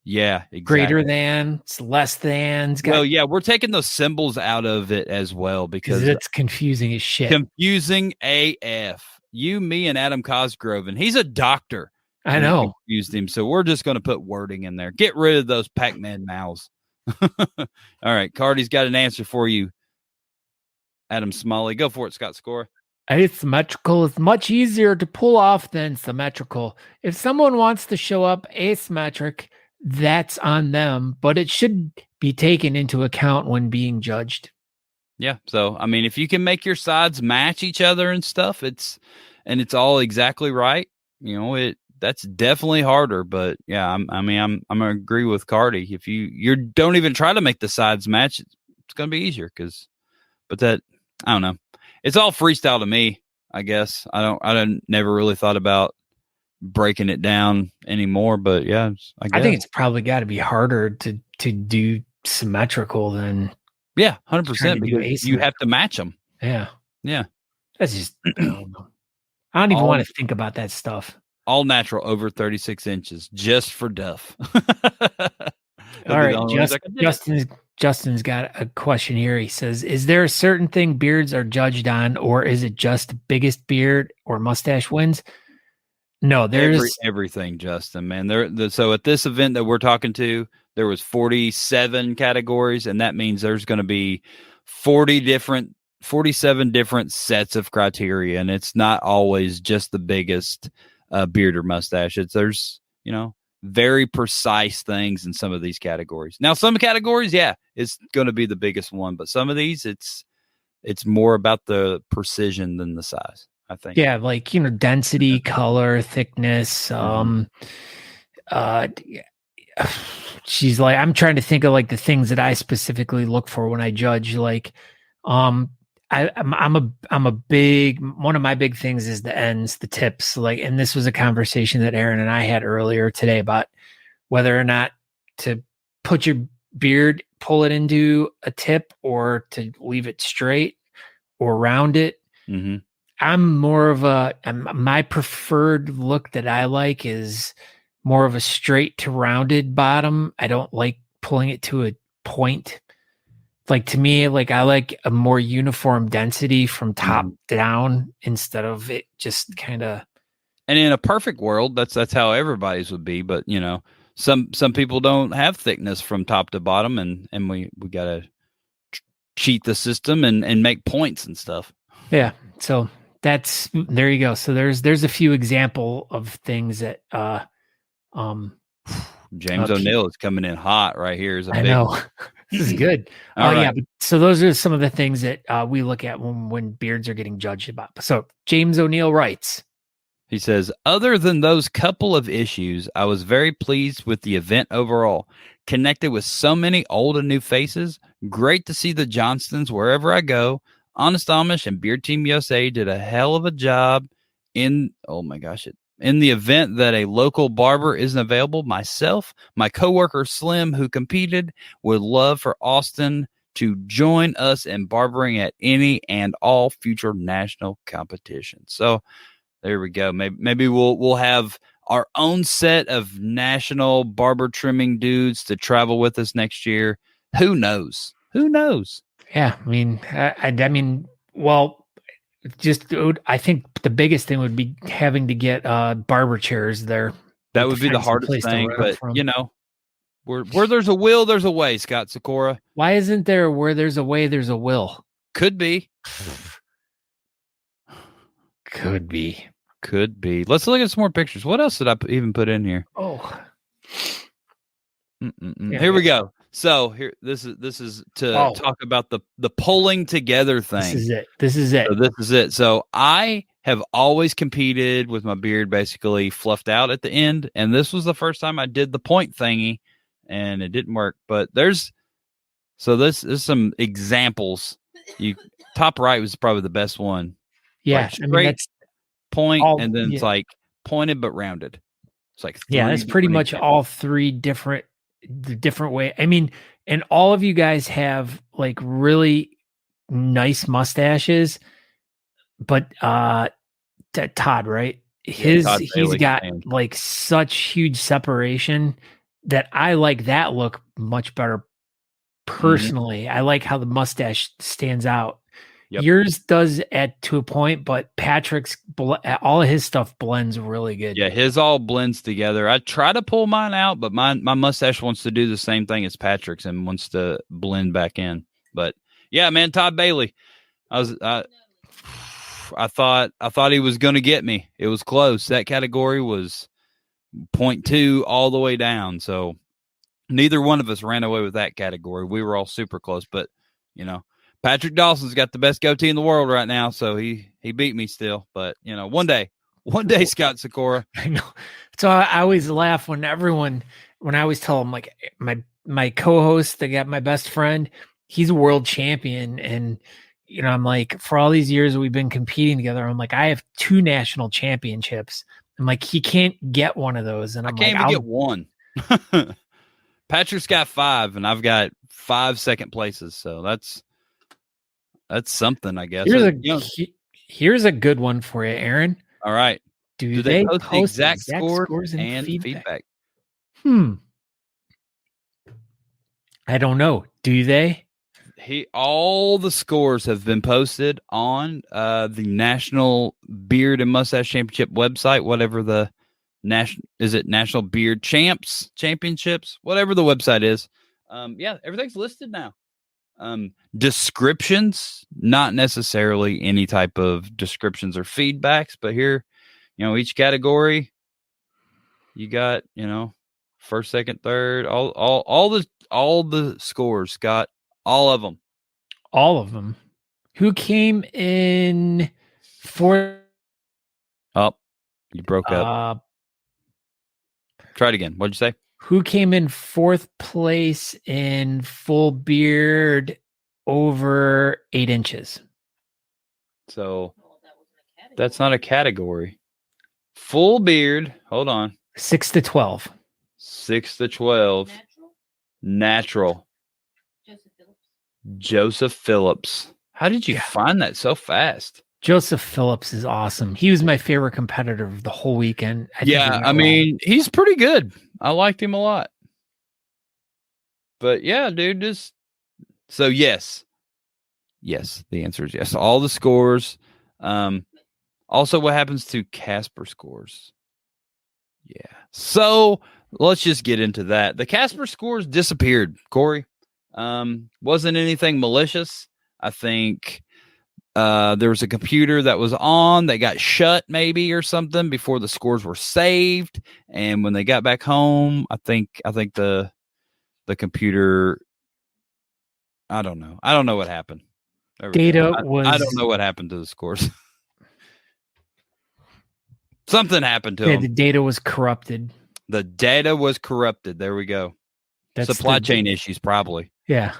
Yeah, exactly. Greater than, less than. Well, yeah, we're taking those symbols out of it as well because it's confusing as shit. Confusing AF. You, me, and Adam Cosgrove, and he's a doctor. I know. Confused him, so we're just going to put wording in there. Get rid of those Pac-Man mouths. All right, Cardi's got an answer for you. Adam Smalley, go for it, Scott Score. Asymmetrical is much easier to pull off than symmetrical. If someone wants to show up asymmetric, that's on them, but it should be taken into account when being judged. Yeah. So, I mean, if you can make your sides match each other and stuff, it's all exactly right. That's definitely harder, but yeah, I'm going to agree with Cardi. If you don't even try to make the sides match, it's going to be easier but I don't know. It's all freestyle to me, I guess. I never really thought about breaking it down anymore, but yeah, I think it's probably got to be harder to do symmetrical than 100% because you have to match them. Yeah. That's just I don't even want to think about that stuff. All natural over 36 inches just for Duff. All right, Justin's got a question here. He says, is there a certain thing beards are judged on, or is it just biggest beard or mustache wins? No, there's everything, Justin, man. So at this event that we're talking to, there was 47 categories, and that means there's going to be 47 different sets of criteria, and it's not always just the biggest beard or mustache. There's very precise things in some of these categories. Now, some categories, yeah, it's going to be the biggest one, but some of these, it's more about the precision than the size, I think. Yeah, like density, color, thickness. She's like, I'm trying to think of like the things that I specifically look for when I judge. Like, I'm a big, one of my big things is the ends, the tips. Like, and this was a conversation that Aaron and I had earlier today about whether or not to put your beard, pull it into a tip, or to leave it straight or round it. Mm-hmm. I'm more of my preferred look that I like is more of a straight to rounded bottom. I don't like pulling it to a point. Like, to me, like, I like a more uniform density from top down instead of it just kind of. And in a perfect world, that's how everybody's would be. But some people don't have thickness from top to bottom, and we gotta cheat the system and make points and stuff. Yeah. So there you go. So there's a few example of things that James O'Neill is coming in hot right here. I know. This is good. Right. Yeah. But, so those are some of the things that we look at when beards are getting judged about. So James O'Neill writes. He says, other than those couple of issues, I was very pleased with the event overall. Connected with so many old and new faces. Great to see the Johnstons wherever I go. Honest Amish and Beard Team USA did a hell of a job in the event that a local barber isn't available. Myself, my coworker Slim, who competed, would love for Austin to join us in barbering at any and all future national competitions. So there we go. Maybe we'll have our own set of national barber trimming dudes to travel with us next year. Who knows? Yeah, I mean, well, I think the biggest thing would be having to get barber chairs there. That would be the hardest thing, but where there's a will, there's a way, Scott Sikora. Why isn't there where there's a way, there's a will? Could be. Could be. Let's look at some more pictures. What else did I even put in here? Oh. Yeah, here we go. So here, this is to talk about the pulling together thing. This is it. So I have always competed with my beard basically fluffed out at the end, and this was the first time I did the point thingy, and it didn't work. But this is some examples. Top right was probably the best one. Yeah, like straight that's point, and then it's like pointed but rounded. It's like that's pretty much all three different way. I mean, and all of you guys have like really nice mustaches, but Todd, right? He's got like such huge separation that I like that look much better personally. I like how the mustache stands out. Yep. Yours does to a point, but Patrick's all of his stuff blends really good. Yeah, his all blends together. I try to pull mine out, but my mustache wants to do the same thing as Patrick's and wants to blend back in. But yeah, man, Todd Bailey. I thought he was going to get me. It was close. That category was 0.2 all the way down. So neither one of us ran away with that category. We were all super close, but Patrick Dawson's got the best goatee in the world right now, so he beat me still. But one day, Scott Sikora. I know. So I always laugh when I always tell him, like, my co-host, my best friend, he's a world champion, and I'm like, for all these years we've been competing together, I'm like, I have 2 national championships. I'm like, he can't get one of those, and I can't even get one. Patrick's got 5, and I've got 5 second places, so that's something, I guess. Here's a good one for you, Aaron. All right. Do they post exact scores and feedback? I don't know. Do they? All the scores have been posted on the National Beard and Mustache Championship website, whatever the National Beard Championships, whatever the website is. Yeah, everything's listed now. Descriptions, not necessarily any type of descriptions or feedbacks, but here, each category, you got, first, second, third, all the scores, got all of them. All of them. Who came in fourth? Oh, you broke up. Try it again. What'd you say? Who came in fourth place in full beard over 8 inches? So that's not a category. Full beard. Hold on. 6 to 12. 6 to 12. Natural. Joseph Phillips. How did you find that so fast? Joseph Phillips is awesome. He was my favorite competitor of the whole weekend. I mean, he's pretty good. I liked him a lot. But yeah, dude, so yes. Yes, the answer is yes. All the scores. Also, what happens to Casper scores? Yeah. So let's just get into that. The Casper scores disappeared, Corey. Wasn't anything malicious. I think there was a computer that was on that got shut maybe or something before the scores were saved. And when they got back home, I think the computer, I don't know. I don't know what happened. I don't know what happened to the scores. Something happened to them. The data was corrupted. The data was corrupted. There we go. Supply chain issues, probably. Yeah.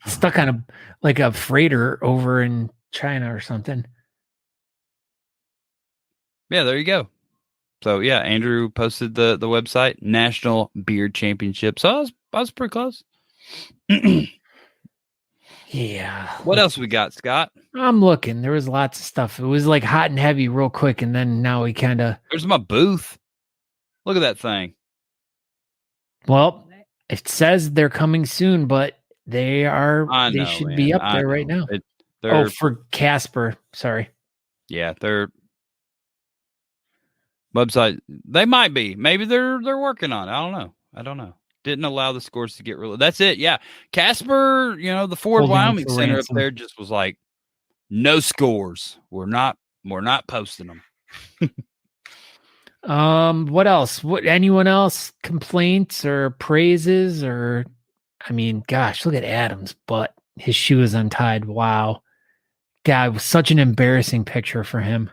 Stuck on a freighter over in China or something. Yeah, there you go. So yeah, Andrew posted the website, National Beard Championships. So I was pretty close. Yeah. What else we got, Scott? I'm looking. There was lots of stuff. It was hot and heavy real quick, and then now we kind of. There's my booth. Look at that thing. Well, it says they're coming soon, but they are. They should be up there right now. For Casper. Sorry. Yeah, their website. They might be. Maybe they're working on it. I don't know. Didn't allow the scores to get released. That's it. Yeah, Casper. The Ford Wyoming Center up there just was like, no scores. We're not posting them. What else? Anyone else complaints or praises or, I mean, gosh, look at Adam's butt. His shoe is untied. Wow. God, it was such an embarrassing picture for him.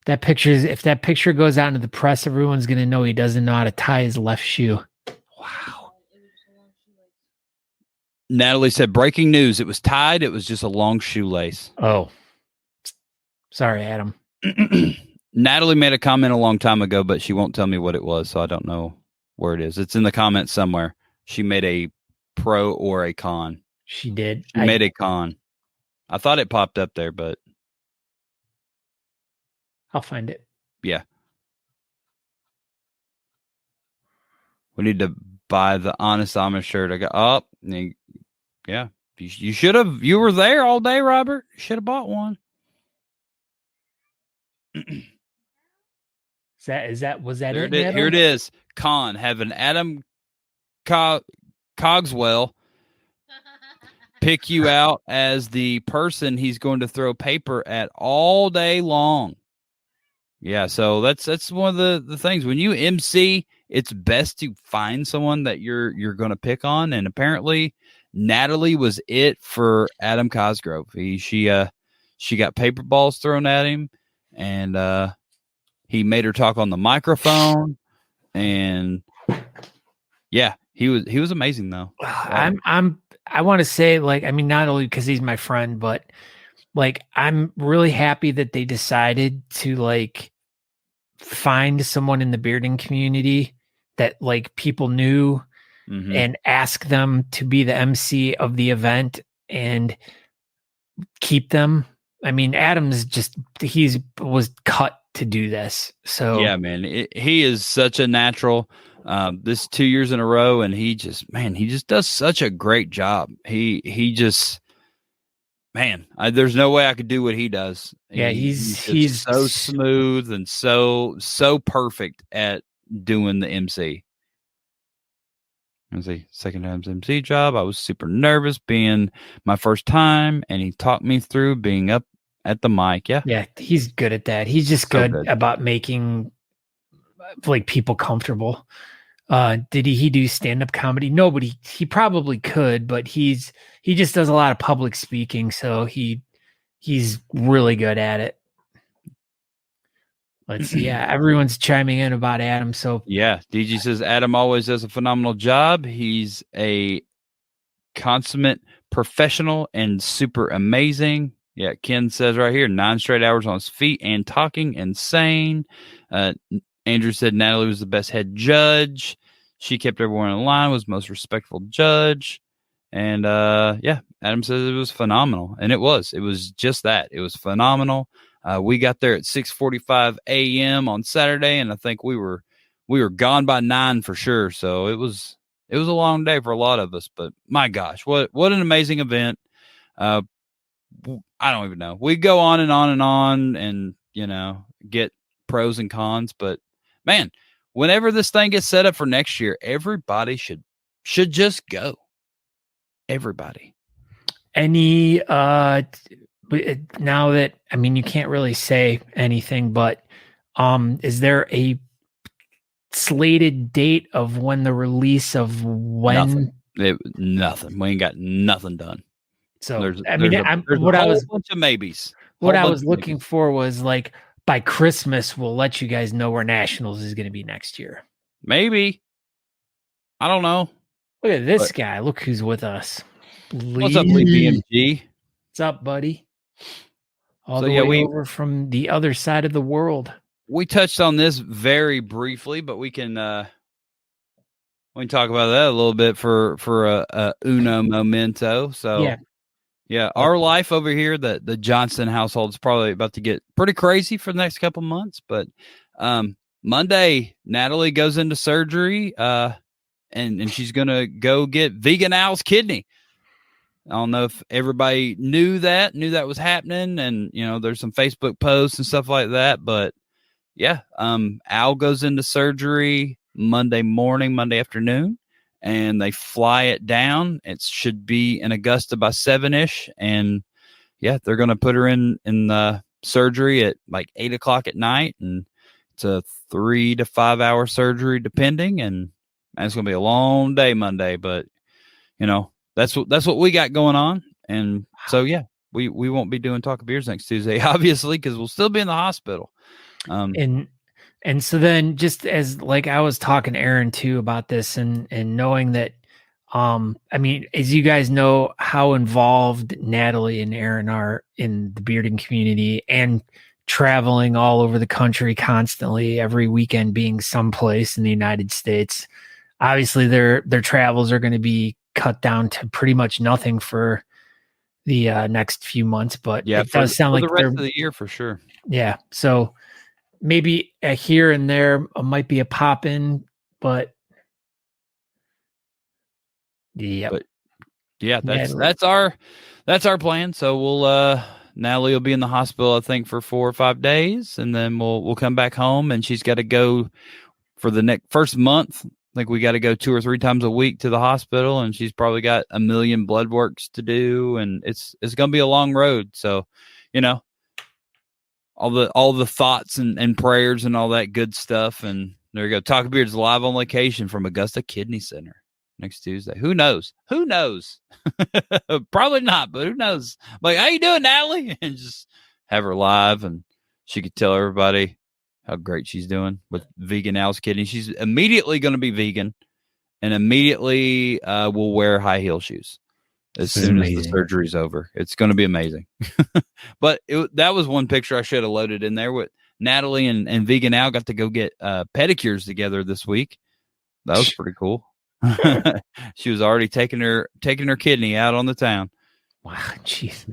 If that picture goes out into the press, everyone's going to know he doesn't know how to tie his left shoe. Wow. Natalie said, breaking news. It was tied. It was just a long shoelace. Oh, sorry, Adam. Natalie made a comment a long time ago, but she won't tell me what it was, so I don't know where it is. It's in the comments somewhere. She made a pro or a con. She did. She made a con. I thought it popped up there, but I'll find it. Yeah. We need to buy the Honest Amish shirt. I got yeah. You should have. You were there all day, Robert. You should have bought one. Was that it? Here it is. Con, having Adam Cogswell pick you out as the person he's going to throw paper at all day long. Yeah, so that's one of the things. When you MC, it's best to find someone that you're going to pick on, and apparently Natalie was it for Adam Cosgrove. She got paper balls thrown at him, and he made her talk on the microphone, and yeah, he was amazing though. I want to say, not only because he's my friend, but I'm really happy that they decided to find someone in the bearding community that people knew and ask them to be the MC of the event and keep them. I mean, Adam's he was cut to do this. So yeah, man, he is such a natural. This 2 years in a row, and he just does such a great job. He just, man, there's no way I could do what he does. yeah, He's he's just so smooth and so perfect at doing the MC. Let's see, second time's MC job. I was super nervous being my first time, and he talked me through being up at the mic. Yeah, he's good at that. He's just So good about making like people comfortable. Did he do stand-up comedy? No, but he probably could, but he just does a lot of public speaking, so he's really good at it. Let's see. Yeah, everyone's chiming in about Adam. So yeah. DG says Adam always does a phenomenal job. He's a consummate professional and super amazing. Yeah, Ken says right here, 9 straight hours on his feet and talking, insane. Andrew said Natalie was the best head judge. She kept everyone in line, was most respectful judge. And yeah, Adam says it was phenomenal. And it was just that. It was phenomenal. We got there at 6:45 a.m. on Saturday, and I think we were gone by 9 for sure. So it was a long day for a lot of us, but my gosh, what an amazing event. I don't even know. We go on and on and on and, get pros and cons, but man, whenever this thing gets set up for next year, everybody should just go. Everybody. Any now that, I mean, you can't really say anything, but is there a slated date of when the release of when? Nothing. We ain't got nothing done. So there's a bunch of maybes. What I was looking for was like by Christmas, we'll let you guys know where Nationals is going to be next year. Maybe. I don't know. Look at this guy. Look who's with us. What's up, Lee BMG? What's up, buddy? All the way over from the other side of the world. We touched on this very briefly, but we can talk about that a little bit for a uno momento. So yeah, our life over here, the Johnson household is probably about to get pretty crazy for the next couple months. But Monday, Natalie goes into surgery, and she's gonna go get Vegan Al's kidney. I don't know if everybody knew that was happening, and there's some Facebook posts and stuff like that. But yeah, Al goes into surgery Monday afternoon, and they fly it down. It should be in Augusta by 7-ish, and yeah, they're gonna put her in the surgery at like 8:00 at night, and it's a 3 to 5 hour surgery depending, and it's gonna be a long day Monday, but that's what we got going on. And so yeah, we won't be doing Talk of Beers next Tuesday, obviously, because we'll still be in the hospital. And so then, just as like I was talking to Aaron too about this, and knowing that, I mean, as you guys know, how involved Natalie and Aaron are in the bearding community and traveling all over the country constantly, every weekend being someplace in the United States. Obviously, their travels are going to be cut down to pretty much nothing for the next few months, but it does sound like the rest of the year for sure. Yeah, so maybe here and there might be a pop in, but yeah, that's our plan. So we'll Natalie will be in the hospital, I think, for 4 or 5 days, and then we'll come back home, and she's got to go for the first month. I think we got to go 2 or 3 times a week to the hospital, and she's probably got a million blood works to do, and it's going to be a long road. So, all the thoughts and prayers and all that good stuff. And there you go. Talk of Beards live on location from Augusta Kidney Center next Tuesday. Who knows? Probably not, but who knows? Like, how you doing, Natalie? And just have her live, and she could tell everybody how great she's doing with Vegan Al's kidney. She's immediately going to be vegan, and immediately will wear high heel shoes as soon as the surgery's over. It's going to be amazing. But that was one picture I should have loaded in there with Natalie and Vegan Al got to go get pedicures together this week. That was pretty cool. She was already taking her kidney out on the town. Wow, jeez,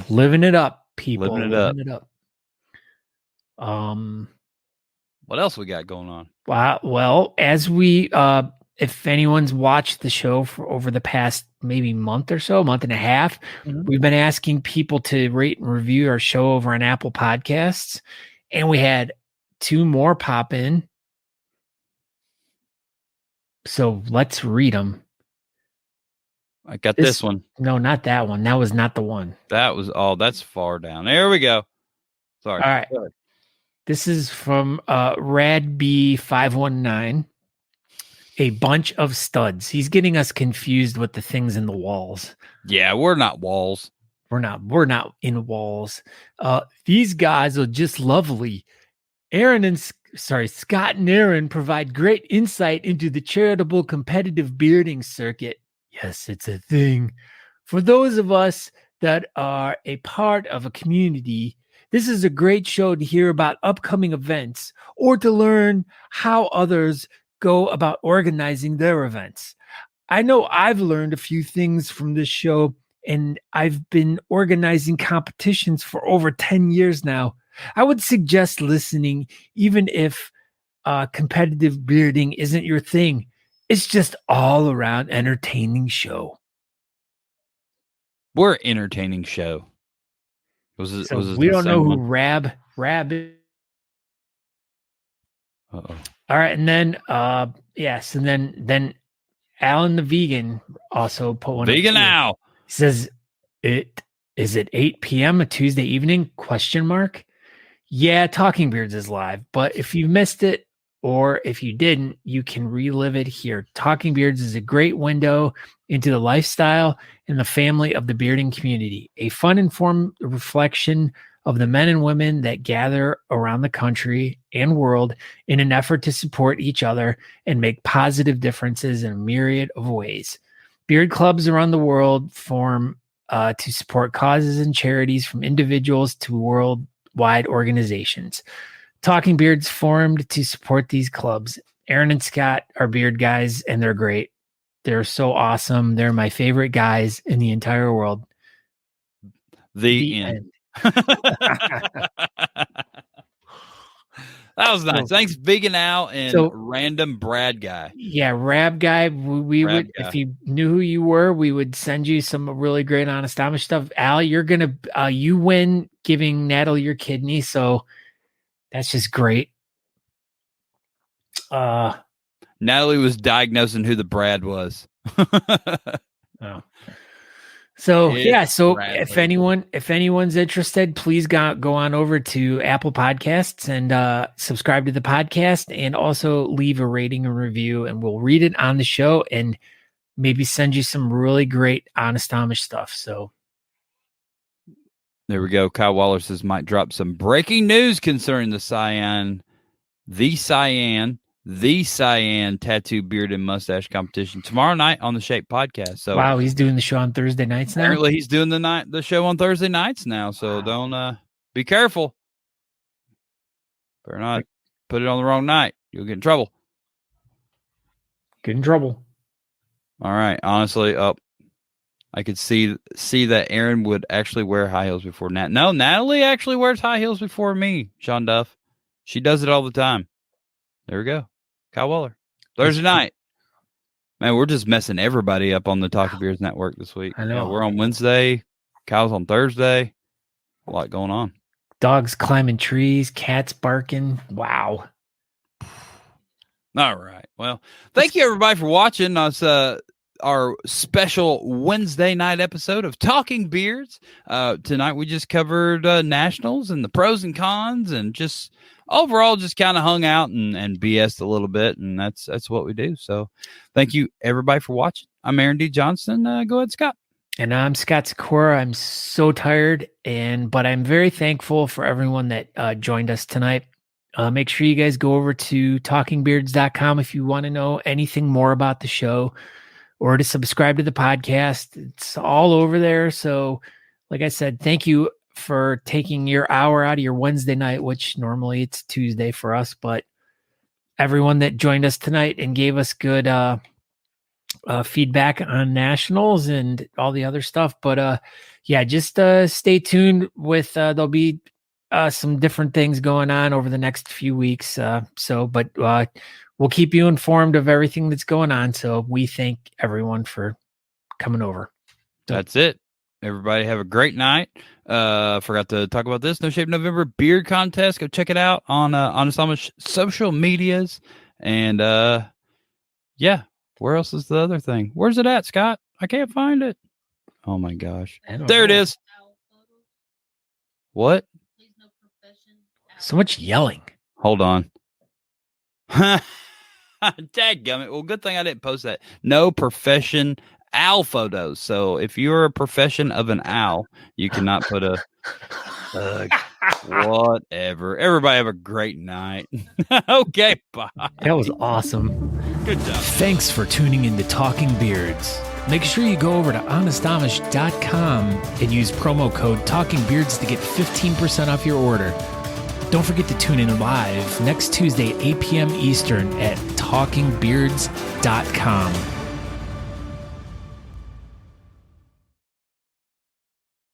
living it up, people. Living it up. What else we got going on? Well, as we if anyone's watched the show for over the past maybe month or so, month and a half, we've been asking people to rate and review our show over on Apple Podcasts, and we had 2 more pop in. So let's read them. I got this one. No, not that one. That was not the one. That's far down. There we go. Sorry. All right. This is from RadB519. A bunch of studs. He's getting us confused with the things in the walls. Yeah, we're not walls. We're not in walls. These guys are just lovely. Scott and Aaron provide great insight into the charitable competitive bearding circuit. Yes, it's a thing. For those of us that are a part of a community, this is a great show to hear about upcoming events or to learn how others go about organizing their events. I know I've learned a few things from this show, and I've been organizing competitions for over 10 years now. I would suggest listening, even if competitive bearding isn't your thing. It's just all around entertaining show. We're an entertaining show. We don't know who Rab is. Uh-oh. All right, and then yes, and then Alan the vegan also put one. Vegan now. He says it 8 p.m. a Tuesday evening? ? Yeah, Talking Beards is live, but if you missed it or if you didn't, you can relive it here. Talking Beards is a great window into the lifestyle and the family of the bearding community. A fun, informed reflection of the men and women that gather around the country and world in an effort to support each other and make positive differences in a myriad of ways. Beard clubs around the world form to support causes and charities from individuals to worldwide organizations. Talking Beards formed to support these clubs. Aaron and Scott are beard guys, and they're great. They're so awesome. They're my favorite guys in the entire world. The end. That was nice. Thanks, Vegan Al and Random Brad Guy. Yeah, Rab Guy. We would, if you knew who you were, we would send you some really great Honest Amish stuff. Al, you're gonna you win giving Natalie your kidney, so that's just great. Natalie was diagnosing who the Brad was. Oh. So if anyone's interested, please go on over to Apple Podcasts and subscribe to the podcast, and also leave a rating and review, and we'll read it on the show and maybe send you some really great Honest Amish stuff. So there we go. Kyle Waller says might drop some breaking news concerning the Cyan tattoo beard and mustache competition tomorrow night on the Shape podcast. So wow, he's doing the show on Thursday nights now. Apparently he's doing the show on Thursday nights now. So don't be careful. Better not put it on the wrong night. You'll get in trouble. Get in trouble. All right. Honestly, I could see that Aaron would actually wear high heels before Nat. No, Natalie actually wears high heels before me, Sean Duff. She does it all the time. There we go. Kyle Waller. Thursday night. Man, we're just messing everybody up on the Talking Beards Network this week. I know. Yeah, we're on Wednesday. Kyle's on Thursday. A lot going on. Dogs climbing trees, cats barking. Wow. All right. Well, thank you everybody for watching us. Our special Wednesday night episode of Talking Beards. Tonight we just covered nationals and the pros and cons, and just overall just kind of hung out and BS'd a little bit, and that's what we do. So thank you everybody for watching. I'm Aaron D. Johnston. Go ahead, Scott. And I'm Scott Sikora. I'm so tired, but I'm very thankful for everyone that joined us tonight. Make sure you guys go over to talkingbeards.com if you want to know anything more about the show, or to subscribe to the podcast. It's all over there. So like I said, thank you for taking your hour out of your Wednesday night, which normally it's Tuesday for us, but everyone that joined us tonight and gave us good feedback on nationals and all the other stuff. But yeah, just stay tuned with there'll be some different things going on over the next few weeks. But we'll keep you informed of everything that's going on. So we thank everyone for coming over. That's it. Everybody have a great night. Forgot to talk about this. No Shave November beard contest. Go check it out on some social medias. And yeah, where else is the other thing? Where's it at, Scott? I can't find it. Oh my gosh. There it is. What? So much yelling. Hold on. Dadgummit. Well, good thing I didn't post that. No profession owl photos. So if you're a profession of an owl, you cannot put a whatever. Everybody have a great night. Okay, bye. That was awesome. Good job. Thanks for tuning in to Talking Beards. Make sure you go over to honestamish.com and use promo code TalkingBeards to get 15% off your order. Don't forget to tune in live next Tuesday, 8 p.m. Eastern at talkingbeards.com.